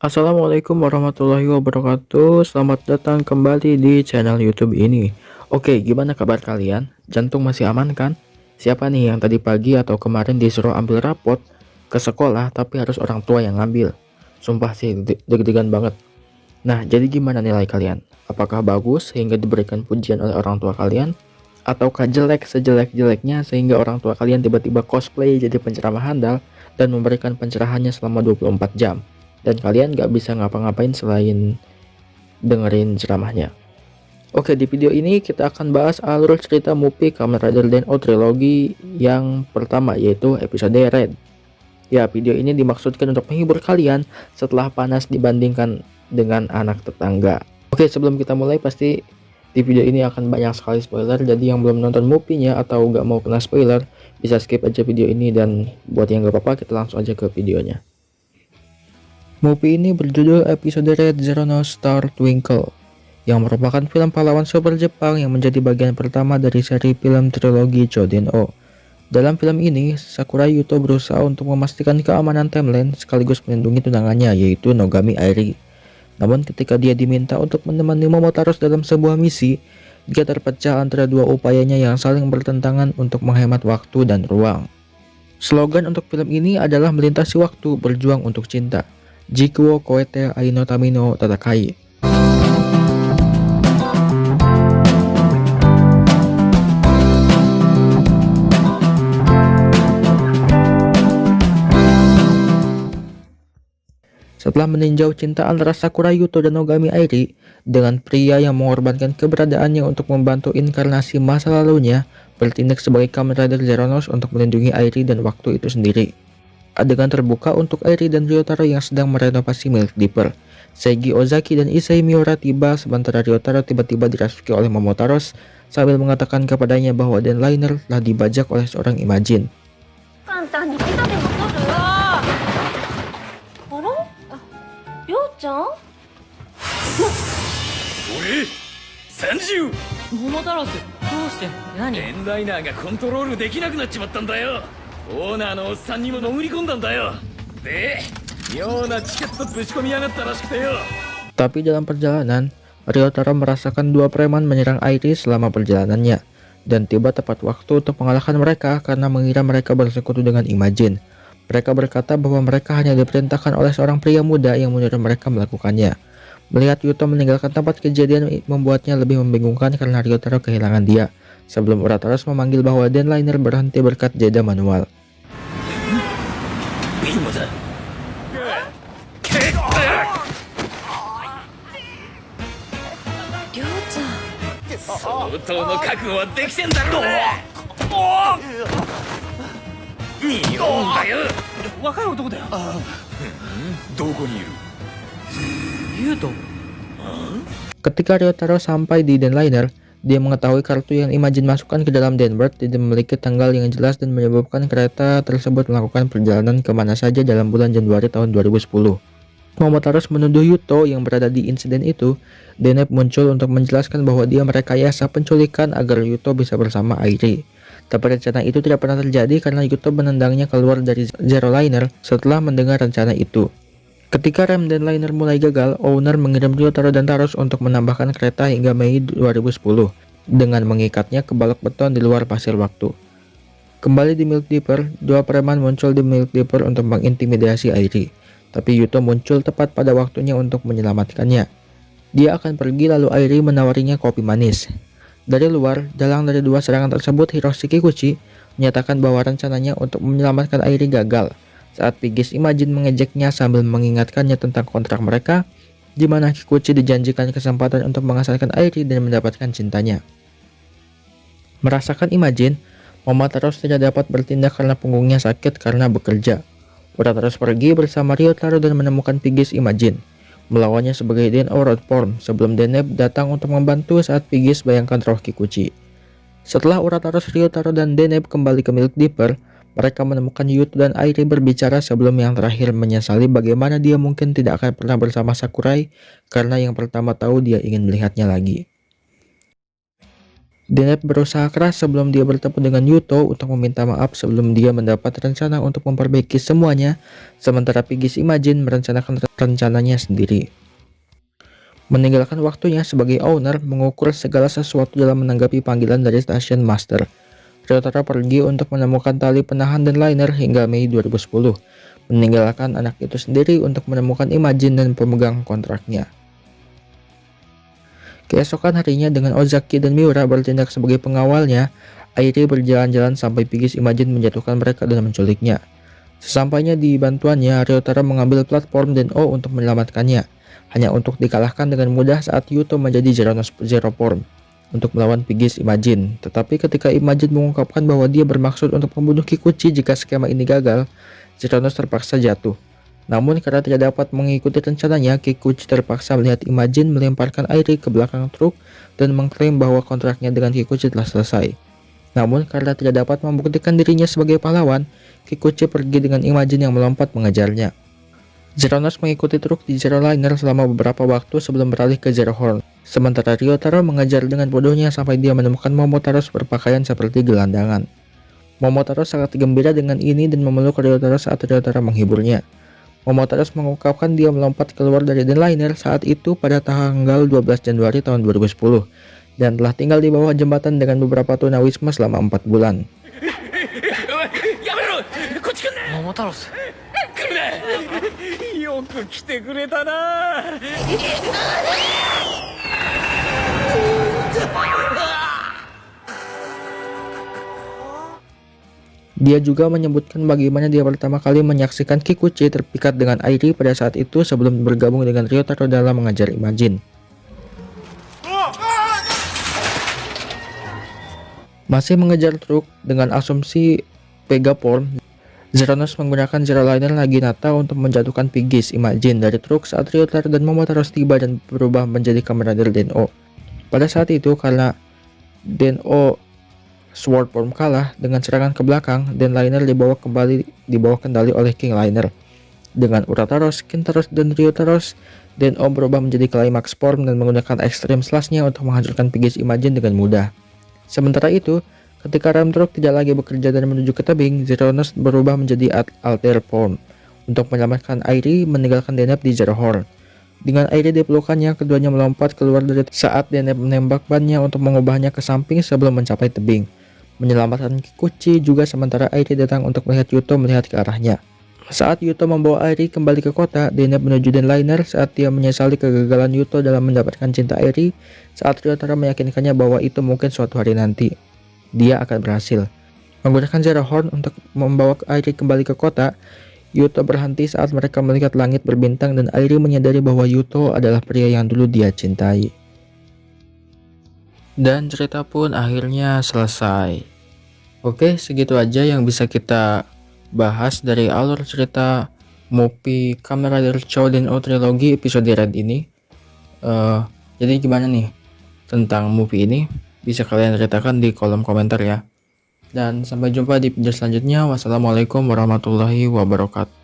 Assalamualaikum warahmatullahi wabarakatuh. Selamat datang kembali di channel YouTube ini. Oke, gimana kabar kalian? Jantung masih aman kan? Siapa nih yang tadi pagi atau kemarin disuruh ambil rapot ke sekolah tapi harus orang tua yang ngambil? Sumpah sih deg-degan banget. Nah, jadi gimana nilai kalian? Apakah bagus sehingga diberikan pujian oleh orang tua kalian? Ataukah jelek sejelek-jeleknya sehingga orang tua kalian tiba-tiba cosplay jadi penceramah handal dan memberikan pencerahannya selama 24 jam? Dan kalian gak bisa ngapa-ngapain selain dengerin ceramahnya. Oke, di video ini kita akan bahas alur cerita Movie Kamen Rider Den-O trilogi yang pertama, yaitu episode Red. Ya, video ini dimaksudkan untuk menghibur kalian setelah panas dibandingkan dengan anak tetangga. Oke, sebelum kita mulai, pasti di video ini akan banyak sekali spoiler, jadi yang belum nonton movie-nya atau gak mau kena spoiler, bisa skip aja video ini, dan buat yang gak apa-apa, kita langsung aja ke videonya. Movie ini berjudul episode Red Zero No Star Twinkle, yang merupakan film pahlawan super Jepang yang menjadi bagian pertama dari seri film trilogi Choden-O. Dalam film ini, Sakurai Yuto berusaha untuk memastikan keamanan timeline sekaligus melindungi tunangannya, yaitu Nogami Airi. Namun ketika dia diminta untuk menemani Momotaros dalam sebuah misi, dia terpecah antara dua upayanya yang saling bertentangan untuk menghemat waktu dan ruang. Slogan untuk film ini adalah melintasi waktu, berjuang untuk cinta. Jiku wo koete ai no tami no tatakai. Setelah meninjau cinta antara Sakurai Yuto dan Nogami Airi dengan pria yang mengorbankan keberadaannya untuk membantu inkarnasi masa lalunya, bertindak sebagai Kamen Rider Zeronos untuk melindungi Airi dan waktu itu sendiri. Adegan terbuka untuk Airi dan Ryotaro yang sedang merenovasi Milk Dipper. Seiji Ozaki dan Issei Miura tiba sementara Ryotaro tiba-tiba dirasuki oleh Momotaros sambil mengatakan kepadanya bahwa Denliner telah dibajak oleh seorang Imagine. Tapi dalam perjalanan, Ryotaro merasakan dua preman menyerang Airi selama perjalanannya, dan tiba tepat waktu untuk mengalahkan mereka karena mengira mereka bersekutu dengan Imagine. Mereka berkata bahwa mereka hanya diperintahkan oleh seorang pria muda yang menyuruh mereka melakukannya. Melihat Yuto meninggalkan tempat kejadian membuatnya lebih membingungkan karena Ryotaro kehilangan dia, sebelum Urataros memanggil bahwa Denliner berhenti berkat jeda manual. Ketika Ryotaro sampai di Denliner, dia mengetahui kartu yang Imagine masukkan ke dalam Denbird tidak memiliki tanggal yang jelas dan menyebabkan kereta tersebut melakukan perjalanan kemana saja dalam bulan Januari tahun 2010. Momotaros menuduh Yuto yang berada di insiden itu. Deneb muncul untuk menjelaskan bahwa dia merekayasa penculikan agar Yuto bisa bersama Airi. Tapi rencana itu tidak pernah terjadi karena Yuto menendangnya keluar dari Zero Liner setelah mendengar rencana itu. Ketika rem Denliner mulai gagal, owner mengirim Ryotaro dan Taros untuk menambahkan kereta hingga Mei 2010 dengan mengikatnya ke balok beton di luar pasir waktu. Kembali di Milk Dipper, dua preman muncul di Milk Dipper untuk mengintimidasi Airi. Tapi Yuto muncul tepat pada waktunya untuk menyelamatkannya. Dia akan pergi lalu Airi menawarinya kopi manis. Dari luar, dalang dari dua serangan tersebut, Hiroshi Kikuchi, menyatakan bahwa rencananya untuk menyelamatkan Airi gagal saat Pigis Imagine mengejeknya sambil mengingatkannya tentang kontrak mereka, di mana Kikuchi dijanjikan kesempatan untuk mengasalkan Airi dan mendapatkan cintanya. Merasakan Imagine, Momotaros tidak dapat bertindak karena punggungnya sakit karena bekerja. Urataros pergi bersama Ryotaro dan menemukan Pigis Imagine, melawannya sebagai Den-O Road Form sebelum Deneb datang untuk membantu saat Pigis bayangkan roh Kikuchi. Setelah Urataros, Ryotaro, dan Deneb kembali ke Milk Dipper, mereka menemukan Yuto dan Airi berbicara sebelum yang terakhir menyesali bagaimana dia mungkin tidak akan pernah bersama Sakurai karena yang pertama tahu dia ingin melihatnya lagi. Deneb berusaha keras sebelum dia bertemu dengan Yuto untuk meminta maaf sebelum dia mendapat rencana untuk memperbaiki semuanya, sementara Piggy's Imagine merencanakan rencananya sendiri. Meninggalkan waktunya sebagai owner mengukur segala sesuatu dalam menanggapi panggilan dari Station Master. Ryotaro pergi untuk menemukan tali penahan dan liner hingga Mei 2010, meninggalkan anak itu sendiri untuk menemukan Imagine dan pemegang kontraknya. Keesokan harinya dengan Ozaki dan Miura bertindak sebagai pengawalnya, Airi berjalan-jalan sampai Piggy's Imagine menjatuhkan mereka dan menculiknya. Sesampainya di bantuannya, Ryotaro mengambil platform Den-O untuk menyelamatkannya, hanya untuk dikalahkan dengan mudah saat Yuto menjadi Zeronos Zero Form untuk melawan Piggy's Imagine. Tetapi ketika Imagine mengungkapkan bahwa dia bermaksud untuk membunuh Kikuchi jika skema ini gagal, Zeronos terpaksa jatuh. Namun karena tidak dapat mengikuti rencananya, Kikuchi terpaksa melihat Imagine melemparkan Airi ke belakang truk dan mengklaim bahwa kontraknya dengan Kikuchi telah selesai. Namun karena tidak dapat membuktikan dirinya sebagai pahlawan, Kikuchi pergi dengan Imagine yang melompat mengejarnya. Zeronos mengikuti truk di Zero Liner selama beberapa waktu sebelum beralih ke Zero Horn. Sementara Ryotaro mengejar dengan bodohnya sampai dia menemukan Momotaro berpakaian seperti gelandangan. Momotaro sangat gembira dengan ini dan memeluk Ryotaro saat Ryotaro menghiburnya. Momotaro mengungkapkan dia melompat keluar dari Den Liner saat itu pada tanggal 12 Januari tahun 2010 dan telah tinggal di bawah jembatan dengan beberapa tunawisma selama 4 bulan. Dia juga menyebutkan bagaimana dia pertama kali menyaksikan Kikuchi terpikat dengan Airi pada saat itu sebelum bergabung dengan Ryotaro dalam mengajar Imagine. Masih mengejar truk dengan asumsi Pegaform, Zeronos menggunakan Zero Liner Naginata untuk menjatuhkan Piggy's Imagine dari truk saat Ryotaro dan Momotaro tiba dan berubah menjadi kamerader Den-O. Pada saat itu, karena Den-O Sword Form kalah dengan serangan ke belakang, Den Liner dibawa kendali oleh King Liner. Dengan Urataros, Kintaros, dan Ryotaros, Den-O berubah menjadi Climax Form dan menggunakan Extreme Slash-nya untuk menghancurkan Piggy's Imagine dengan mudah. Sementara itu, ketika rem truk tidak lagi bekerja dan menuju ke tebing, Zeronos berubah menjadi Alter Form untuk menyelamatkan Airi meninggalkan Deneb di Zero Horn. Dengan Airi di pelukannya, keduanya melompat keluar dari saat Deneb menembak bannya untuk mengubahnya ke samping sebelum mencapai tebing. Menyelamatkan Kikuchi juga sementara Airi datang untuk melihat Yuto melihat ke arahnya. Saat Yuto membawa Airi kembali ke kota, Deneb menuju Den Liner saat dia menyesali kegagalan Yuto dalam mendapatkan cinta Airi saat Ryotaro meyakinkannya bahwa itu mungkin suatu hari nanti dia akan berhasil. Menggunakan Zero Horn untuk membawa Airi kembali ke kota, Yuto berhenti saat mereka melihat langit berbintang dan Airi menyadari bahwa Yuto adalah pria yang dulu dia cintai. Dan cerita pun akhirnya selesai. Oke, segitu aja yang bisa kita bahas dari alur cerita movie Kamen Rider Den-O Trilogy episode Red ini. Jadi gimana nih tentang movie ini? Bisa kalian ceritakan di kolom komentar ya. Dan sampai jumpa di video selanjutnya. Wassalamualaikum warahmatullahi wabarakatuh.